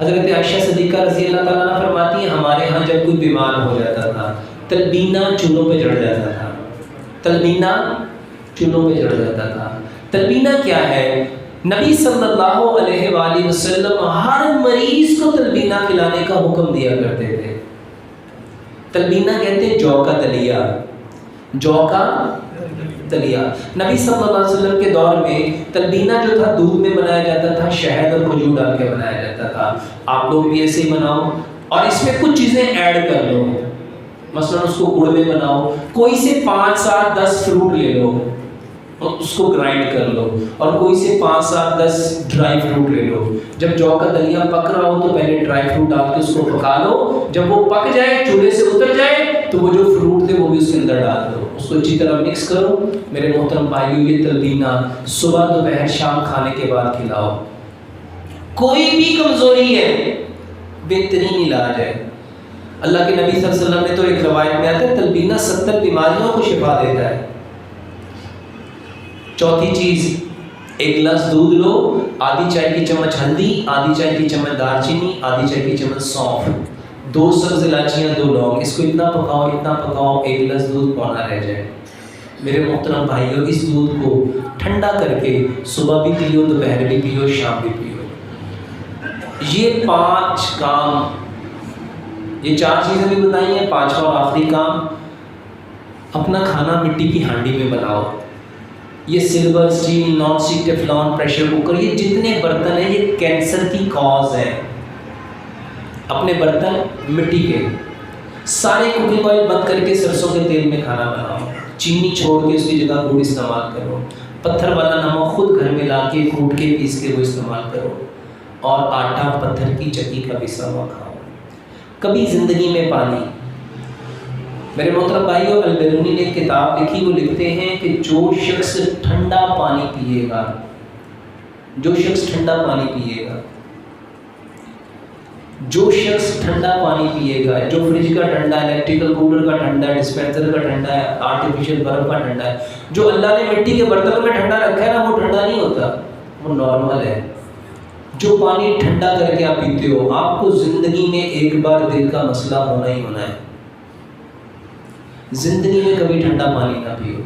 हज़रत आयशा सिद्दीक़ा रज़ी अल्लाह ताला अन्हा फरमाती हैं, हमारे यहाँ जब कोई बीमार हो जाता था, तलबीना चूल्हों पे चढ़ जाता था। तलबीना चूल्हों पे चढ़ जाता था। तलबीना क्या है? नबी सल्लल्लाहु अलैहि वसल्लम हर मरीज को तलबीना खिलाने का हुक्म दिया करते थे। तलबीना कहते हैं जौ का दलिया, जौ का दलिया। नबी सल्लल्लाहु अलैहि वसल्लम के दौर में तलबीना जो था दूध में बनाया जाता था, शहद और खजूर डाल के बनाया जाता था। आप लोग भी ऐसे ही बनाओ और इसमें कुछ चीज़ें ऐड कर लो, मसलन उसको गुड़ में बनाओ, कोई से 5, 7, 10 फ्रूट ले लो और उसको ग्राइंड कर लो, और कोई से 5, 7, 10 ड्राई फ्रूट ले लो। जब जौ का दलिया पक रहा हो तो पहले ड्राई फ्रूट डाल के उसको पका लो, जब वो पक जाए, चूल्हे से उतर जाए, तो वो जो फ्रूट थे वो भी उसके अंदर डाल दो, उसको अच्छी तरह मिक्स करो। मेरे मोहतरम भाइयों, ये तलबीना सुबह दोपहर शाम खाने के बाद खिलाओ। कोई भी कमजोरी है, बेहतरीन इलाज है। अल्लाह के नबी सल्लल्लाहु अलैहि वसल्लम ने तो एक रवायत में आता है तलबीना 70 बीमारियों को शिफा देता है। चौथी चीज, एक गिलास दूध लो, आधी चाय की चम्मच हल्दी, आधी चाय की चम्मच दालचीनी, आधी चाय की चम्मच सौंफ, 2 सब्ज इलायचियाँ, 2 लौंग, इसको इतना पकाओ, एक गिलास दूध पौना रह जाए। मेरे मोहतरम भाइयों, इस दूध को ठंडा करके सुबह भी पियो, दोपहर भी पियो, शाम भी पियो। ये 5 काम, ये 4 चीज़ें भी बताई हैं। 5वां और आखिरी काम, अपना खाना मिट्टी की हांडी में बनाओ। ये silver, steel, non stick, Teflon, pressure cooker, ये जितने बर्तन हैं ये कैंसर की कॉज है। अपने बर्तन मिट्टी के, सारे कुकिंग ऑयल बंद करके सरसों के तेल में खाना बनाओ। चीनी छोड़ के उसकी जगह गुड़ इस्तेमाल करो। पत्थर वाला नमक खुद घर में ला के कूट के पीस के वो इस्तेमाल करो। और आटा पत्थर की चक्की का पिसा हुआ खाओ। कभी ज़िंदगी में पानी, मेरे मोहतरम भाइयों, अल-बिरूनी ने एक किताब लिखी, वो लिखते हैं कि जो शख्स ठंडा पानी पिएगा, जो शख्स ठंडा पानी पिएगा, जो शख्स ठंडा पानी पिएगा, जो फ्रिज का ठंडा, इलेक्ट्रिकल कूलर का ठंडा, डिस्पेंसर का ठंडा है, आर्टिफिशियल बर्फ का ठंडा है, जो अल्लाह ने मिट्टी के बर्तनों में ठंडा रखा है ना, वो ठंडा नहीं होता, वो नॉर्मल है। जो पानी ठंडा करके आप पीते हो, आपको जिंदगी में एक बार दिल का मसला होना ही होना है। जिंदगी में कभी ठंडा पानी ना पियो।